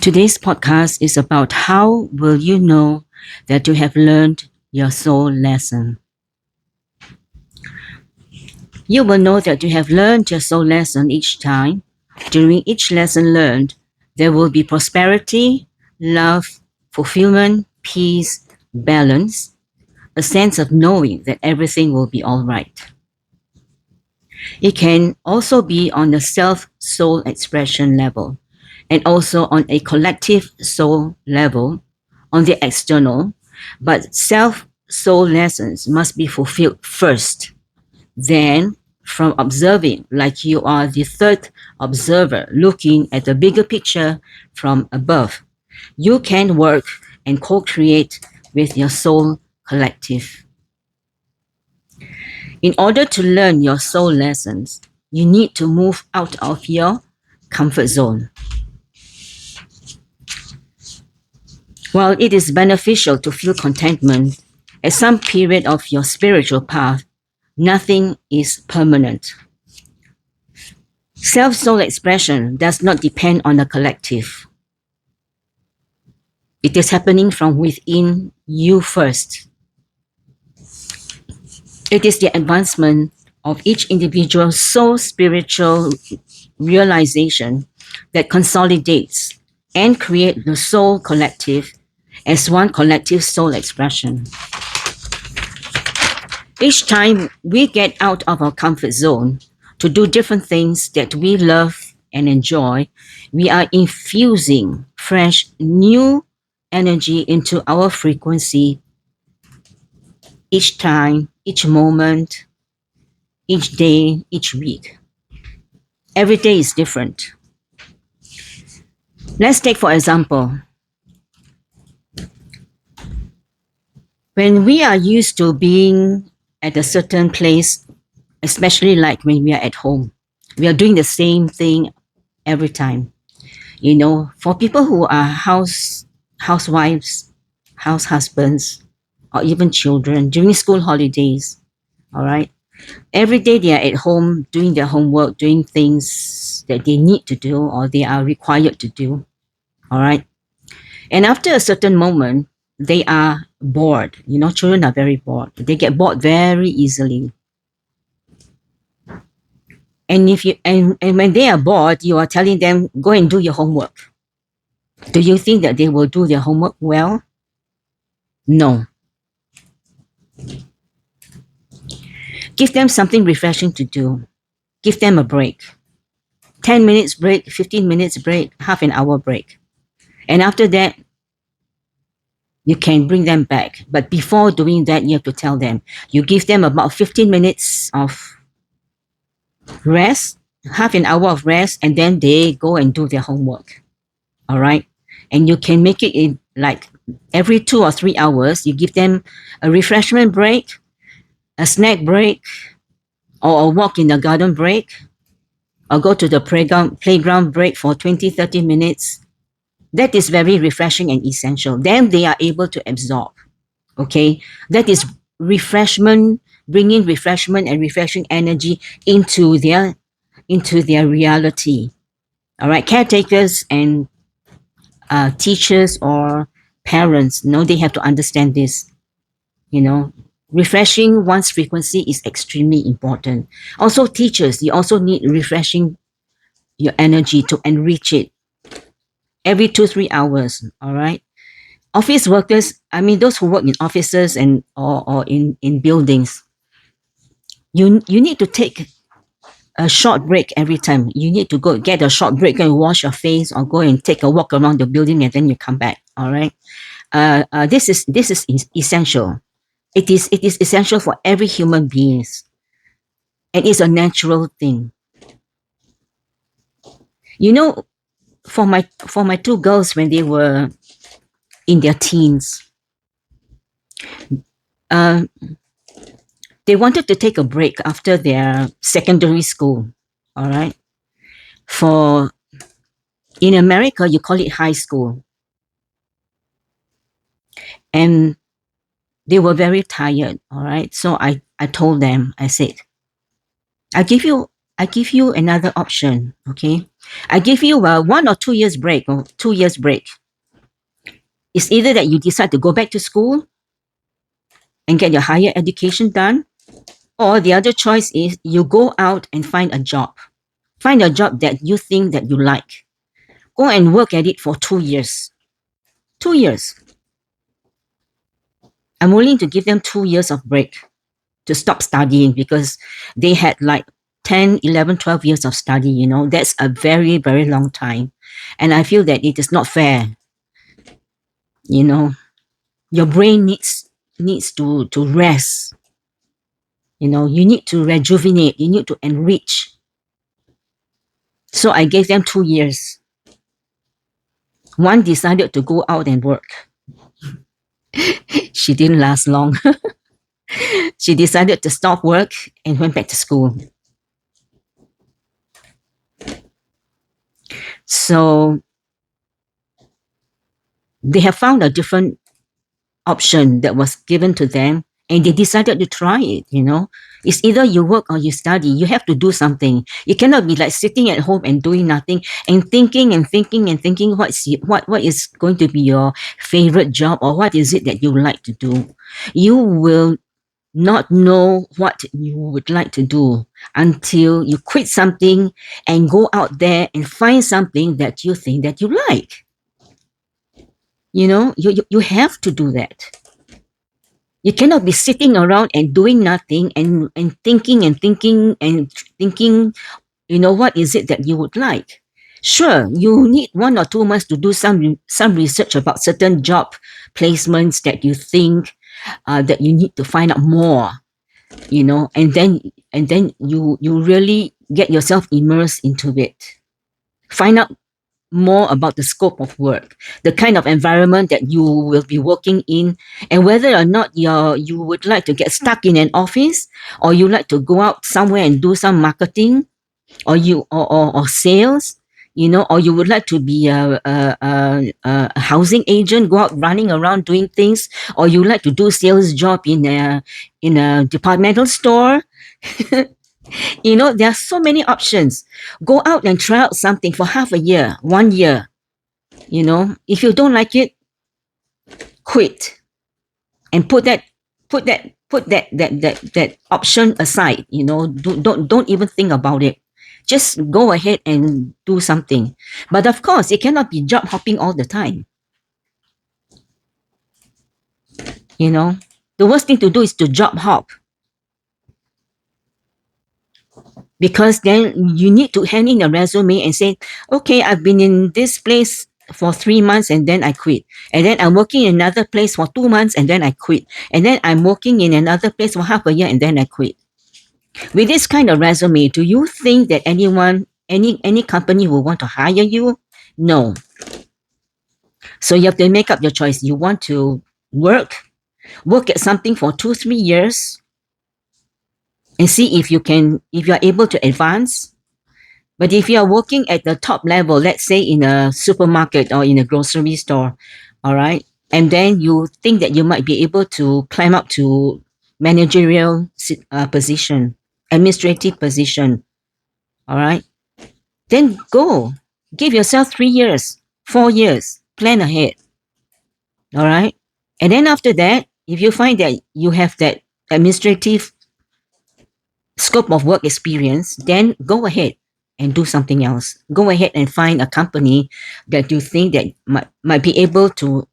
Today's podcast is about how will you know that you have learned your soul lesson. You will know that you have learned your soul lesson each time. During each lesson learned, there will be prosperity, love, fulfillment, peace, balance, a sense of knowing that everything will be all right. It can also be on the self soul expression level and also on a collective soul level on the external, but self soul lessons must be fulfilled first. Then, from observing, like you are the third observer looking at the bigger picture from above, you can work and co create with your soul collective. In order to learn your soul lessons, you need to move out of your comfort zone. While it is beneficial to feel contentment at some period of your spiritual path, nothing is permanent. Self-soul expression does not depend on the collective. It is happening from within you first. It is the advancement of each individual's soul spiritual realization that consolidates and creates the soul collective as one collective soul expression. Each time we get out of our comfort zone to do different things that we love and enjoy, we are infusing fresh, new energy into our frequency each time, each moment, each day, each week. Every day is different. Let's take, for example, when we are used to being at a certain place, especially like when we are at home, we are doing the same thing every time. You know, for people who are housewives, house husbands, or even children during school holidays, all right, every day they are at home doing their homework, doing things that they need to do or they are required to do, all right. And after a certain moment, they are bored. You know, children are very bored. They get bored very easily. And if you and when they are bored, you are telling them, go and do your homework. Do you think that they will do their homework well? No. Give them something refreshing to do. Give them a break. 10 minutes break, 15 minutes break, half an hour break. And after that, you can bring them back. But before doing that, you have to tell them. You give them about 15 minutes of rest, half an hour of rest, and then they go and do their homework. All right. And you can make it in like every 2 or 3 hours, you give them a refreshment break, a snack break, or a walk in the garden break, or go to the playground break for 20, 30 minutes. That is very refreshing and essential. Then they are able to absorb. Okay. That is refreshment, bringing refreshment and refreshing energy into their reality. All right. Caretakers and teachers or parents, they have to understand this. Refreshing one's frequency is extremely important. Also, teachers, you also need refreshing your energy to enrich it every 2 3 hours. All right. Office workers, I mean those who work in offices and or in buildings, you need to take a short break every time. You need to go get a short break and wash your face or go and take a walk around the building and then you come back. All right. This is essential. It is essential for every human beings, and it's a natural thing. You know, for my two girls when they were in their teens, uh, they wanted to take a break after their secondary school. All right. For in America, you call it high school, and they were very tired. All right. So I told them, I said, I give you I give you another option, okay? I give you a 1 or 2 years break or 2 years break. It's either that you decide to go back to school and get your higher education done, or the other choice is you go out and find a job. Find a job that you think that you like. Go and work at it for 2 years. 2 years. I'm willing to give them 2 years of break to stop studying because they had like 10, 11, 12 years of study, you know. That's a very, very long time. And I feel that it is not fair. You know, your brain needs to rest. You know, you need to rejuvenate, you need to enrich. So I gave them 2 years. One decided to go out and work. She didn't last long. She decided to stop work and went back to school. So they have found a different option that was given to them and they decided to try it, you know. It's either you work or you study. You have to do something. You cannot be like sitting at home and doing nothing and thinking and thinking and thinking what is going to be your favorite job or what is it that you like to do. You will not know what you would like to do until you quit something and go out there and find something that you think that you like. You know, you have to do that. You cannot be sitting around and doing nothing and thinking and thinking and thinking, you know, what is it that you would like? Sure, you need 1 or 2 months to do some research about certain job placements that you think that you need to find out more, you know, and then you really get yourself immersed into it. Find out more about the scope of work, the kind of environment that you will be working in, and whether or not you would like to get stuck in an office, or you like to go out somewhere and do some marketing, or sales, you know, or you would like to be a housing agent, go out running around doing things, or you like to do sales job in a departmental store. You know, there are so many options. Go out and try out something for half a year, 1 year. You know, if you don't like it, quit and put that option aside. You know, don't even think about it. Just go ahead and do something. But of course, it cannot be job hopping all the time. You know, the worst thing to do is to job hop. Because then you need to hand in a resume and say, okay, I've been in this place for 3 months and then I quit. And then I'm working in another place for 2 months and then I quit. And then I'm working in another place for half a year and then I quit. With this kind of resume, do you think that any company will want to hire you? No. So you have to make up your choice. You want to work at something for 2-3 years and see if you are able to advance. But if you are working at the top level, let's say in a supermarket or in a grocery store, all right, and then you think that you might be able to climb up to managerial position, administrative position, all right, then go. Give yourself 3 years, 4 years, plan ahead, all right? And then after that, if you find that you have that administrative scope of work experience, then go ahead and do something else. Go ahead and find a company that you think that might be able to,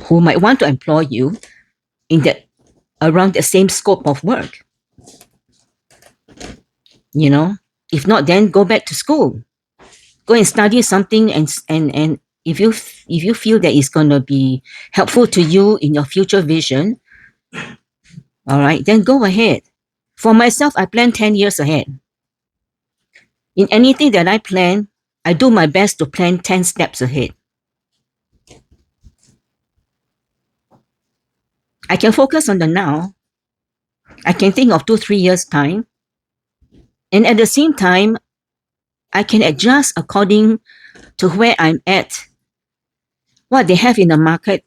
who might want to employ you in that, around the same scope of work. You know, if not, then go back to school. Go and study something, and if you feel that it's going to be helpful to you in your future vision, all right, then go ahead. For myself, I plan 10 years ahead. In anything that I plan, I do my best to plan 10 steps ahead. I can focus on the now. I can think of 2-3 years time. And at the same time, I can adjust according to where I'm at, what they have in the market,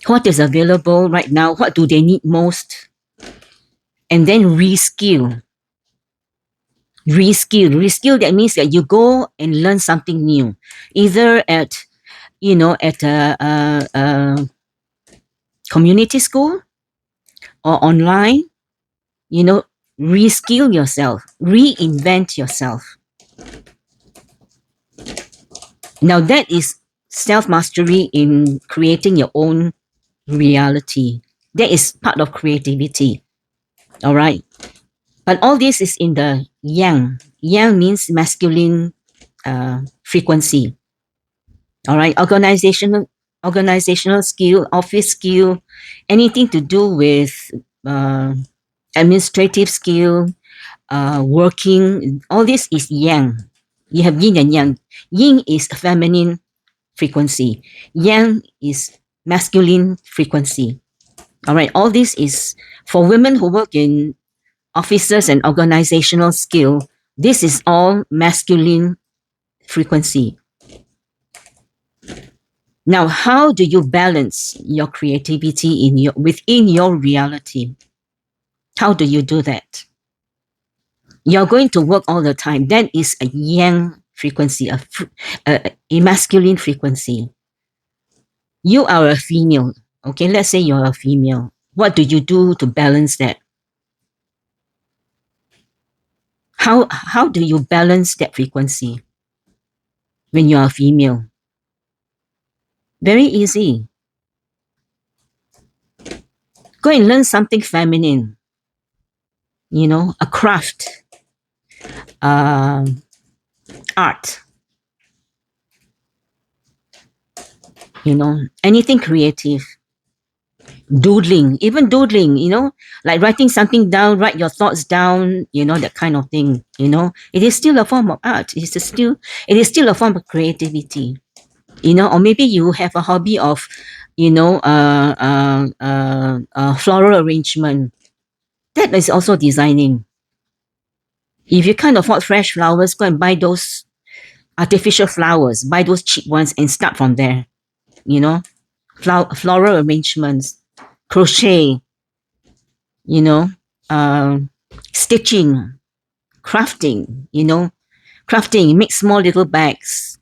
what is available right now, what do they need most, and then reskill. Reskill, that means that you go and learn something new, either at, at a community school or online, you know, reskill yourself, reinvent yourself. Now that is self-mastery in creating your own reality. That is part of creativity. All right. But all this is in the yang. Yang means masculine frequency. All right. Organizational skill, office skill, anything to do with uh, administrative skill, working, all this is yang. You have yin and yang. Yin is feminine frequency. Yang is masculine frequency. All right. All this is for women who work in offices and organizational skill. This is all masculine frequency. Now, how do you balance your creativity within your reality? How do you do that? You're going to work all the time. That is a yang frequency, a masculine frequency. You are a female. Okay, let's say you're a female. What do you do to balance that? How do you balance that frequency when you are a female? Very easy. Go and learn something feminine. A craft, art, anything creative. Doodling, even doodling, like writing something down, write your thoughts down, that kind of thing, it is still a form of art. It is still a form of creativity, or maybe you have a hobby of, floral arrangement. That is also designing. If you can't afford fresh flowers, go and buy those artificial flowers, buy those cheap ones and start from there, floral arrangements, crochet, stitching, crafting, make small little bags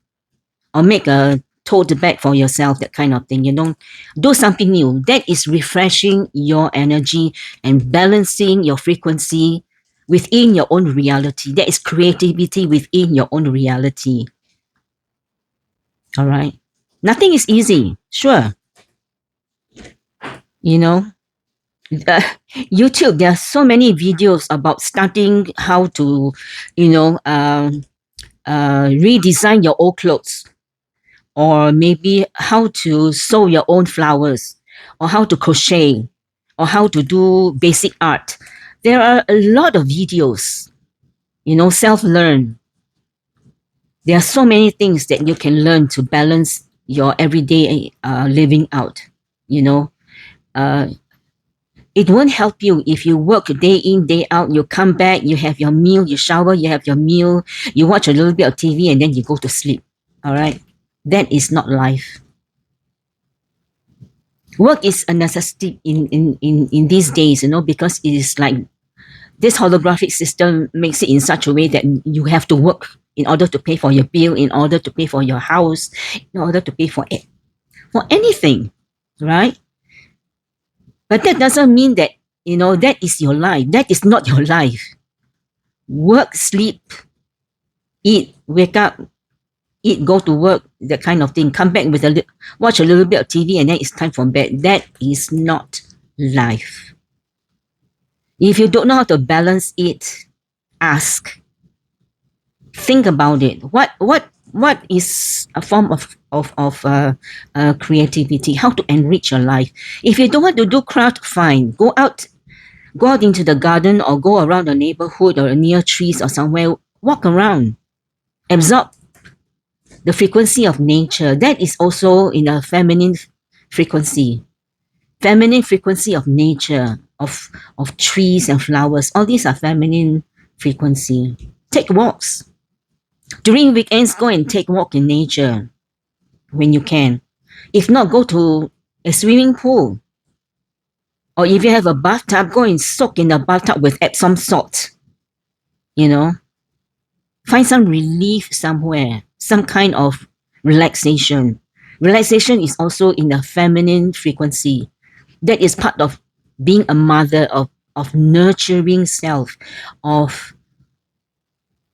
or make a tote bag for yourself, that kind of thing, do something new. That is refreshing your energy and balancing your frequency within your own reality. That is creativity within your own reality. All right. Nothing is easy, sure. YouTube, there are so many videos about starting how to, redesign your old clothes, or maybe how to sew your own flowers, or how to crochet, or how to do basic art. There are a lot of videos, self-learn. There are so many things that you can learn to balance your everyday living out, it won't help you if you work day in, day out, you come back, you have your meal, you shower, you have your meal, you watch a little bit of TV, and then you go to sleep. All right? That is not life. Work is a necessity in these days, because it is like this holographic system makes it in such a way that you have to work in order to pay for your bill, in order to pay for your house, in order to pay for anything, right? But that doesn't mean that, that is your life. That is not your life. Work, sleep, eat, wake up, eat, go to work, that kind of thing. Come back watch a little bit of TV, and then it's time for bed. That is not life. If you don't know how to balance it, ask. Think about it. What is a form of creativity? How to enrich your life? If you don't want to do craft, fine. Go out into the garden, or go around the neighborhood, or near trees, or somewhere. Walk around. Absorb the frequency of nature. That is also in a feminine frequency. Feminine frequency of nature, of trees and flowers. All these are feminine frequency. Take walks. During weekends, go and take walk in nature when you can. If not, go to a swimming pool. Or if you have a bathtub, go and soak in the bathtub with Epsom salt. Find some relief somewhere, some kind of relaxation. Relaxation is also in the feminine frequency. That is part of being a mother, of nurturing self, of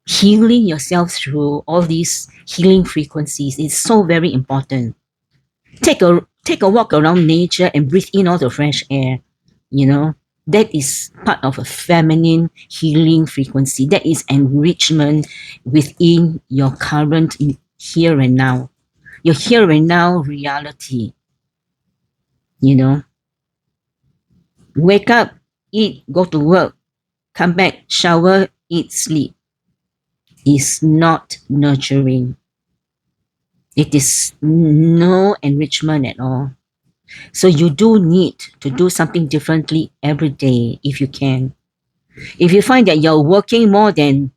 healing yourself through all these healing frequencies. It's so very important. Take a walk around nature and breathe in all the fresh air. You know, that is part of a feminine healing frequency. That is enrichment within your current here and now. Your here and now reality. You know, wake up, eat, go to work, come back, shower, eat, sleep is not nurturing. It is no enrichment at all. So you do need to do something differently every day if you can. If you find that you're working more than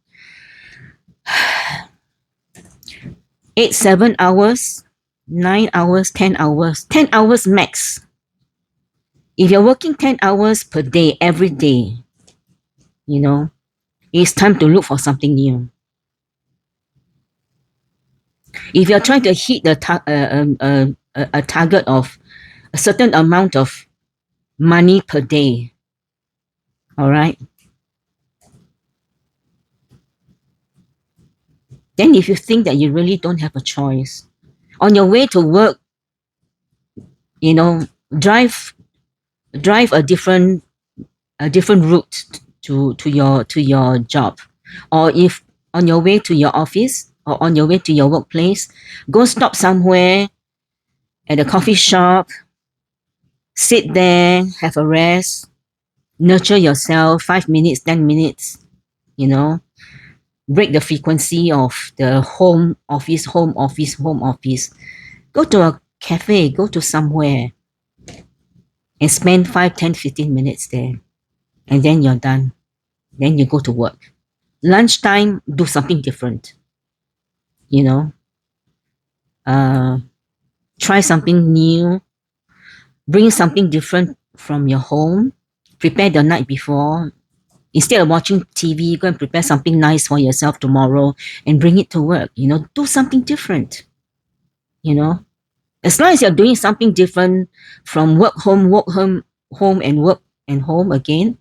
8, 7 hours, 9 hours, 10 hours, 10 hours max. If you're working 10 hours per day, every day, you know, it's time to look for something new. If you're trying to hit a target of a certain amount of money per day, all right, then if you think that you really don't have a choice, on your way to work, you know, drive a different route to your job, or if on your way to your office or on your way to your workplace, go stop somewhere at a coffee shop, sit there, have a rest, nurture yourself 5 minutes, 10 minutes, you know, break the frequency of the home office, home office, home office. Go to a cafe, go to somewhere and spend 5, 10, 15 minutes there. And then you're done. Then you go to work. Lunchtime, do something different. You know, try something new, bring something different from your home, prepare the night before. Instead of watching TV, go and prepare something nice for yourself tomorrow and bring it to work. You know, do something different. You know, as long as you're doing something different from work, home, home, and work and home again,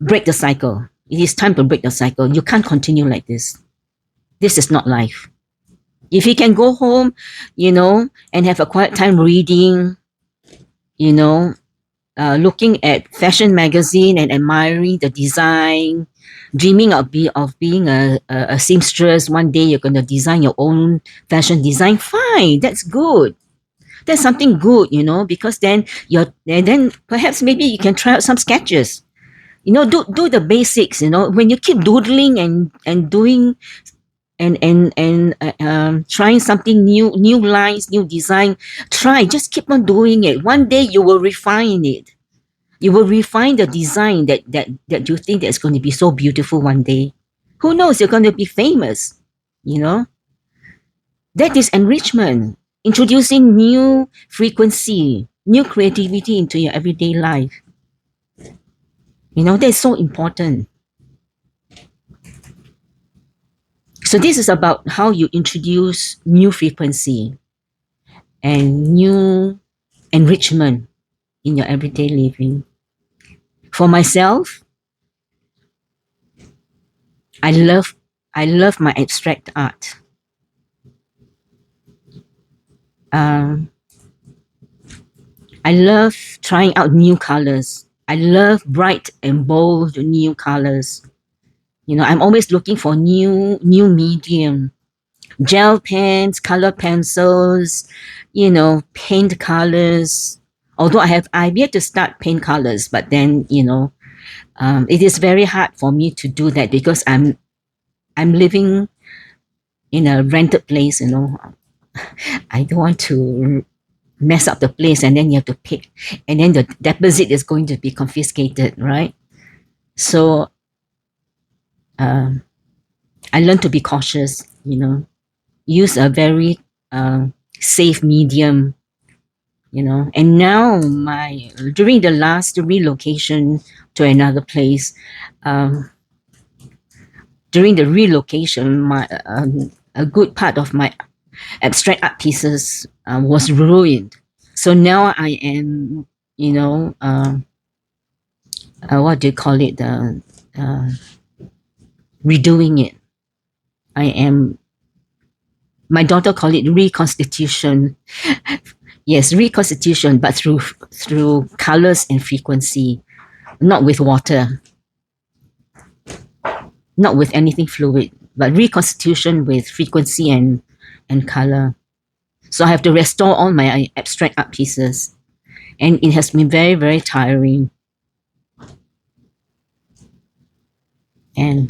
break the cycle. It is time to break the cycle. You can't continue like this. This is not life. If you can go home, you know, and have a quiet time reading, you know, looking at fashion magazine and admiring the design, dreaming of being a seamstress. One day you're going to design your own fashion design. Fine, that's good. That's something good, you know, because then then perhaps maybe you can try out some sketches. You know, do the basics. You know, when you keep doodling and doing and trying something new lines, new design, just keep on doing it. One day you will refine it. You will refine the design that you think that's going to be so beautiful one day. Who knows, you're going to be famous. You know, that is enrichment, introducing new frequency, new creativity into your everyday life. You know, that's so important. So this is about how you introduce new frequency and new enrichment in your everyday living. For myself, I love my abstract art. I love trying out new colors. I love bright and bold new colors. You know, I'm always looking for new medium, gel pens, color pencils, you know, paint colors. Although I've yet to start paint colors, but then, you know, it is very hard for me to do that because I'm living in a rented place, you know. I don't want to mess up the place and then you have to pick, and then the deposit is going to be confiscated, right? So I learned to be cautious, you know, use a very safe medium, you know. And now during the last relocation to another place, during the relocation, a good part of my abstract art pieces was ruined. So now I am, you know, what do you call it? Uh, Redoing it. I am. My daughter call it reconstitution. Yes, reconstitution, but through colors and frequency, not with water, not with anything fluid, but reconstitution with frequency and color. So I have to restore all my abstract art pieces, and it has been very, very tiring. And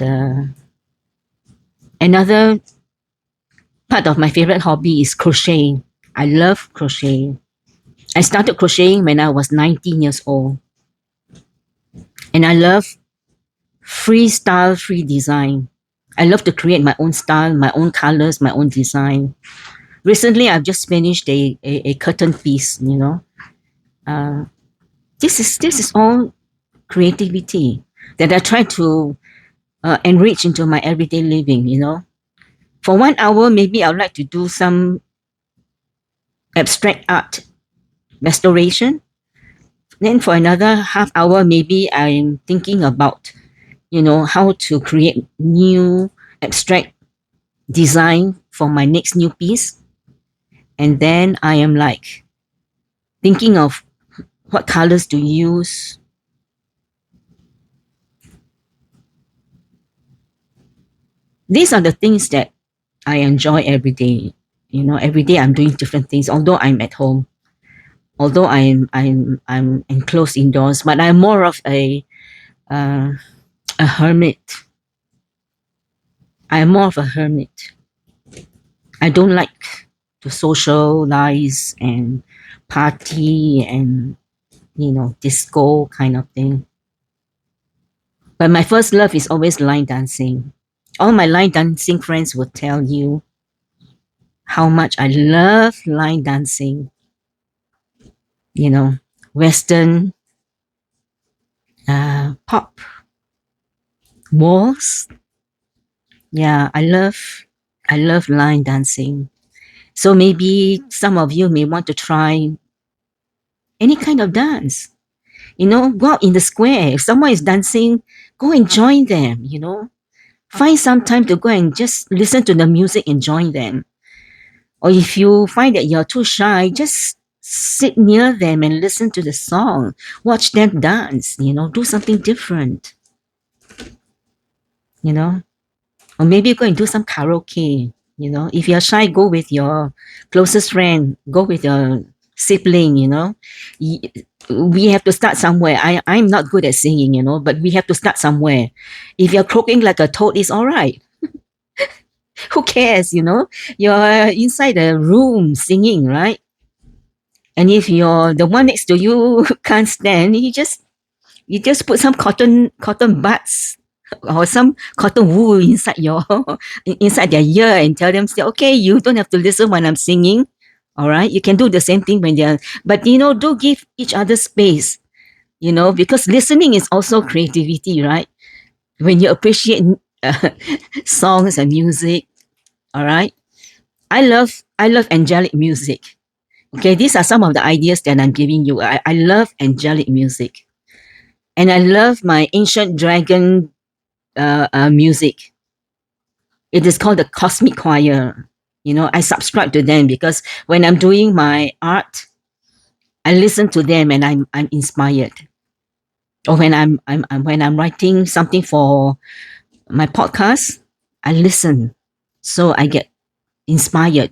another part of my favorite hobby is crocheting. I love crocheting. I started crocheting when I was 19 years old, and I love freestyle, free design. I love to create my own style, my own colors, my own design. Recently, I've just finished a curtain piece. Uh, this is all creativity that I try to enrich into my everyday living. For 1 hour, maybe I'd like to do some abstract art restoration. Then for another half hour, maybe I'm thinking about, how to create new abstract design for my next new piece. And then I am like thinking of what colors to use. These are the things that I enjoy every day. Every day I'm doing different things, although I'm at home, although I'm enclosed indoors, but I'm more of uh, a hermit. I'm more of a hermit. I don't like to socialize and party and disco kind of thing. But my first love is always line dancing. All my line dancing friends will tell you how much I love line dancing. Western, pop, waltz. Yeah, I love line dancing. So maybe some of you may want to try any kind of dance. Go out in the square. If someone is dancing, go and join them. Find some time to go and just listen to the music and join them. Or if you find that you're too shy, just sit near them and listen to the song. Watch them dance, do something different. Or maybe go and do some karaoke. If you're shy, go with your closest friend, go with your sibling. We have to start somewhere. I'm not good at singing, but we have to start somewhere. If you're croaking like a toad, it's all right. Who cares, You're inside the room singing, right? And if you're the one next to you can't stand, you just put some cotton buds or some cotton wool inside their ear and tell them, say, okay, you don't have to listen when I'm singing. All right, you can do the same thing when they're, but do give each other space. Because listening is also creativity, right? When you appreciate uh, songs and music. All right, I love angelic music. Okay, these are some of the ideas that I'm giving you. I love angelic music, and I love my ancient dragon music. It is called the Cosmic Choir. I subscribe to them because when I'm doing my art, I listen to them and I'm inspired. Or when I'm writing something for my podcast, I listen, so I get inspired.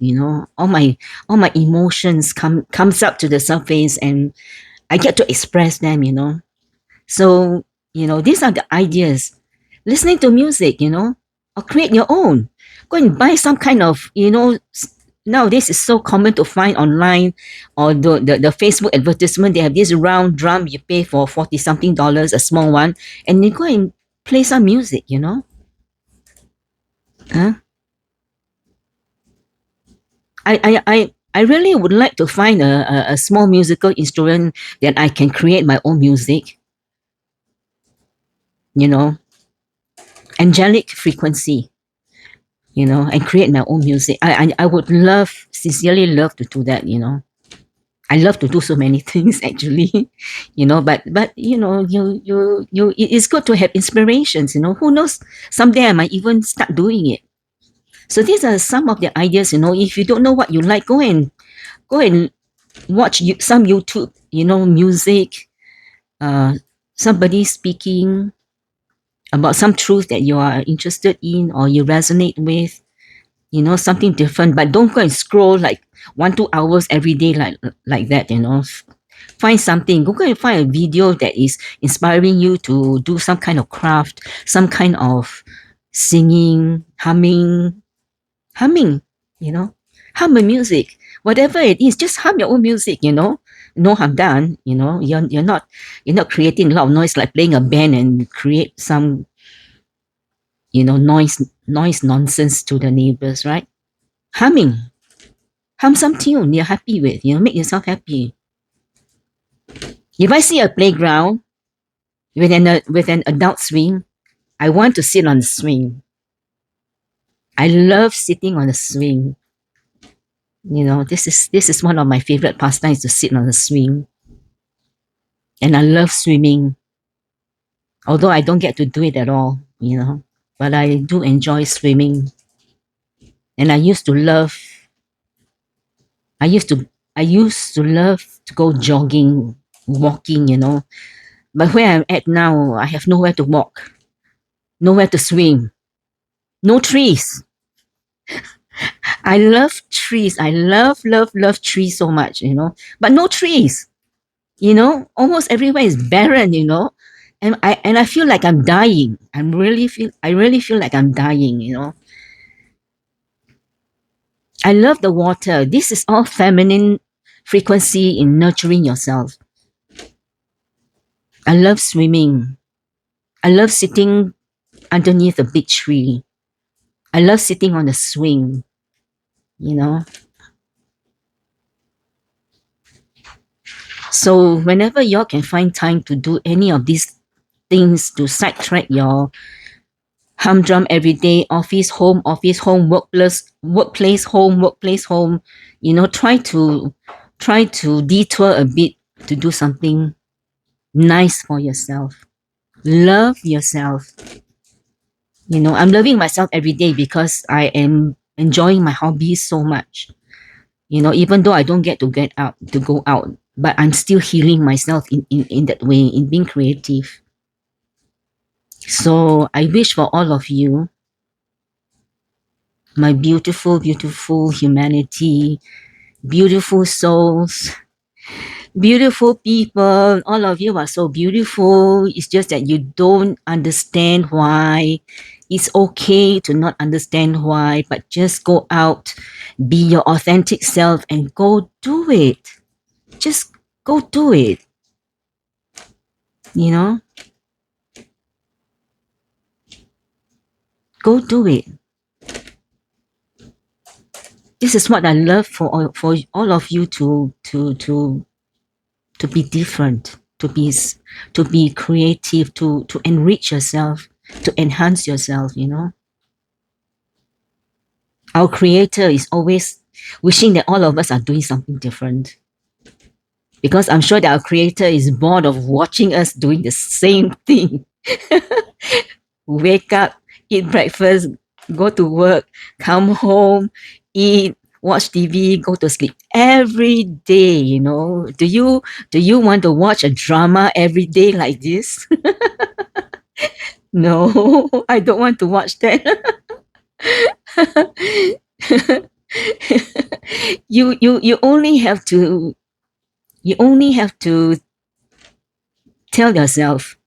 All my emotions comes up to the surface, and I get to express them. So these are the ideas. Listening to music, or create your own. Go and buy some kind of, nowadays it's so common to find online, or the Facebook advertisement. They have this round drum you pay for 40 something dollars, a small one, and you go and play some music. Huh? I really would like to find a small musical instrument that I can create my own music, you know, angelic frequency, and create my own music. I would sincerely love to do that. I love to do so many things actually, but it's good to have inspirations. Who knows? Someday I might even start doing it. So these are some of the ideas. If you don't know what you like, go and watch some YouTube. Music, somebody speaking about some truth that you are interested in or you resonate with. Something different, but don't go and scroll like 1-2 hours every day like that. Find something. Go and find a video that is inspiring you to do some kind of craft, some kind of singing, humming. Hum a music, whatever it is. Just hum your own music. No harm done. You're not creating a lot of noise like playing a band and create some noise nonsense to the neighbors, right? Humming, hum some tune you're happy with. Make yourself happy. If I see a playground with an adult swing, I want to sit on the swing. I love sitting on the swing. This is one of my favorite pastimes, to sit on the swing. And I love swimming, although I don't get to do it at all. But I do enjoy swimming. And I used to love to go jogging, walking. But where I'm at now, I have nowhere to walk, nowhere to swim, no trees. I love trees. I love trees so much, but no trees. Almost everywhere is barren, and I feel like I'm dying. I really feel like I'm dying. I love the water. This is all feminine frequency in nurturing yourself. I love swimming. I love sitting underneath a big tree. I love sitting on the swing. So whenever y'all can find time to do any of these things to sidetrack your humdrum everyday office, home, workplace, home, workplace, home, try to detour a bit to do something nice for yourself. Love yourself. I'm loving myself every day because I am enjoying my hobbies so much. Even though I don't get to go out, but I'm still healing myself in that way, in being creative. So I wish for all of you, my beautiful, beautiful humanity, beautiful souls, beautiful people, all of you are so beautiful. It's just that you don't understand why. It's okay to not understand why, but just go out, be your authentic self, and go do it. Just go do it. Go do it. This is what I love for all of you to be different, to be creative, to enrich yourself, to enhance yourself. Our creator is always wishing that all of us are doing something different, because I'm sure that our creator is bored of watching us doing the same thing. Wake up, eat breakfast, go to work, come home, eat, watch TV, go to sleep every day. Do you want to watch a drama every day like this? No, I don't want to watch that. You only have to tell yourself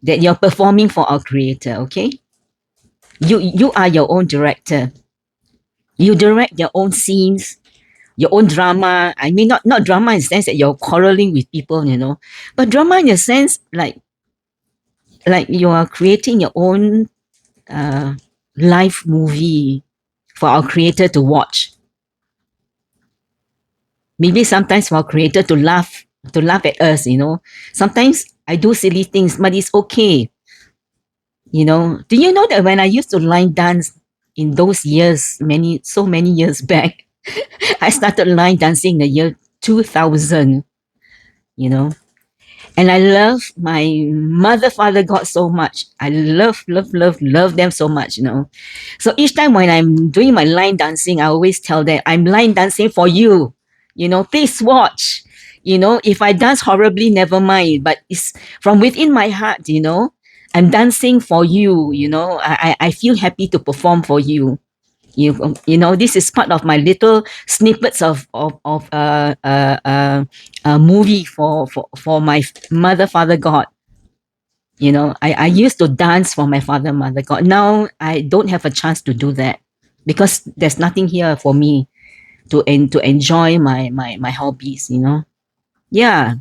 that you're performing for our creator. Okay, you are your own director. You direct your own scenes, your own drama. I mean, not drama in the sense that you're quarreling with people, but drama in the sense like you are creating your own live movie for our creator to watch. Maybe sometimes for our creator to laugh at us. Sometimes I do silly things, but it's okay. You know, do you know that when I used to line dance in those years, so many years back, I started line dancing in the year 2000, you know, and I love my mother, father, God so much. I love them so much, you know. So each time when I'm doing my line dancing, I always tell them, I'm line dancing for you. You know, please watch. You know, if I dance horribly, never mind. But it's from within my heart, you know, I'm dancing for you. You know, I feel happy to perform for you. You know, this is part of my little snippets of a movie for my mother, father, God. You know, I used to dance for my father, mother, God. Now I don't have a chance to do that because there's nothing here for me to enjoy my hobbies, you know. Yeah.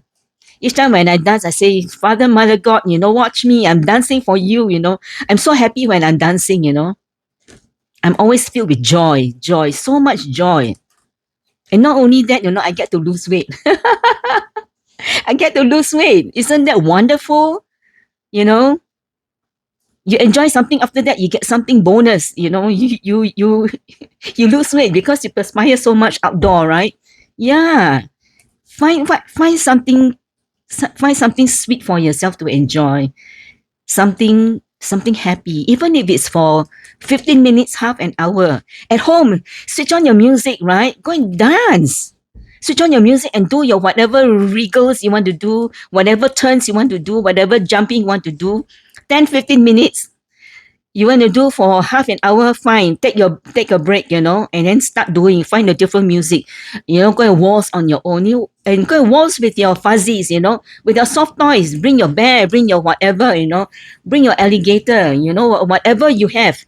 Each time when I dance, I say, Father, Mother, God, you know, watch me. I'm dancing for you, you know. I'm so happy when I'm dancing, you know. I'm always filled with joy, so much joy. And not only that, you know, I get to lose weight. I get to lose weight. Isn't that wonderful? You know, you enjoy something after that, you get something bonus. You know, you lose weight because you perspire so much outdoor, right? Yeah. Find something find something sweet for yourself to enjoy. Something happy, even if it's for 15 minutes, half an hour. At home, switch on your music, right? Go and dance. Switch on your music and do your whatever wriggles you want to do, whatever turns you want to do, whatever jumping you want to do. 10, 15 minutes. You want to do for half an hour, fine. Take a break, you know, and then start doing. Find a different music. You know, go and waltz on your own. And go and waltz with your fuzzies, you know, with your soft toys. Bring your bear, bring your whatever, you know, bring your alligator, you know, whatever you have.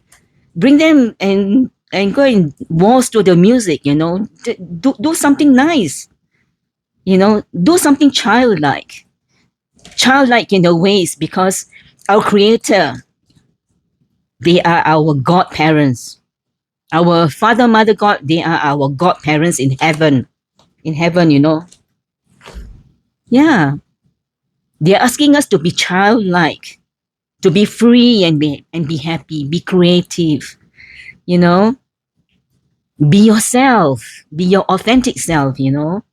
Bring them and go and waltz to the music, you know. Do something nice, you know, do something childlike. Childlike in the ways because our creator, they are our godparents. Our father, mother, God, they are our godparents in heaven. In heaven, you know. Yeah. They're asking us to be childlike, to be free and be happy, be creative, you know. Be yourself, be your authentic self, you know.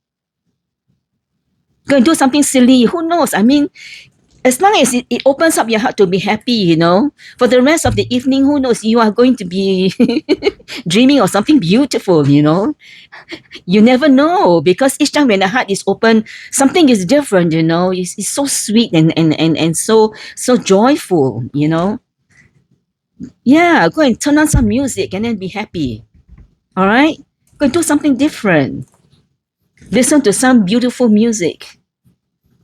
Go and do something silly. Who knows? I mean, as long as it opens up your heart to be happy, you know, for the rest of the evening, who knows, you are going to be dreaming of something beautiful, you know. You never know because each time when the heart is open, something is different, you know. It's so sweet and so joyful, you know. Yeah, go and turn on some music and then be happy. All right? Go and do something different. Listen to some beautiful music.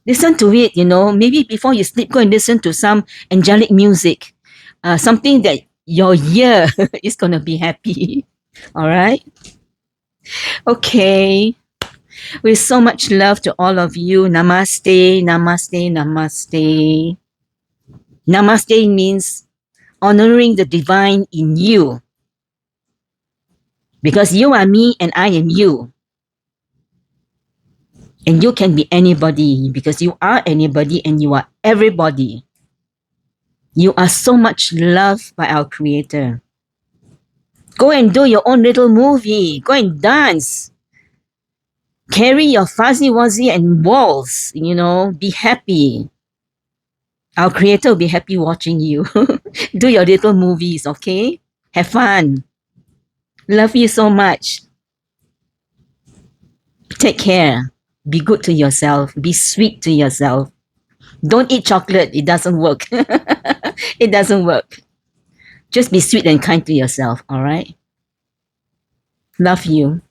Listen to it, you know. Maybe before you sleep, go and listen to some angelic music. Something that your ear is gonna be happy. All right? Okay. With so much love to all of you. Namaste, namaste, namaste. Namaste means honoring the divine in you. Because you are me and I am you. And you can be anybody because you are anybody and you are everybody. You are so much loved by our Creator. Go and do your own little movie. Go and dance. Carry your fuzzy wuzzy and waltz. You know, be happy. Our Creator will be happy watching you. Do your little movies, okay? Have fun. Love you so much. Take care. Be good to yourself. Be sweet to yourself. Don't eat chocolate. It doesn't work. It doesn't work. Just be sweet and kind to yourself, all right? Love you.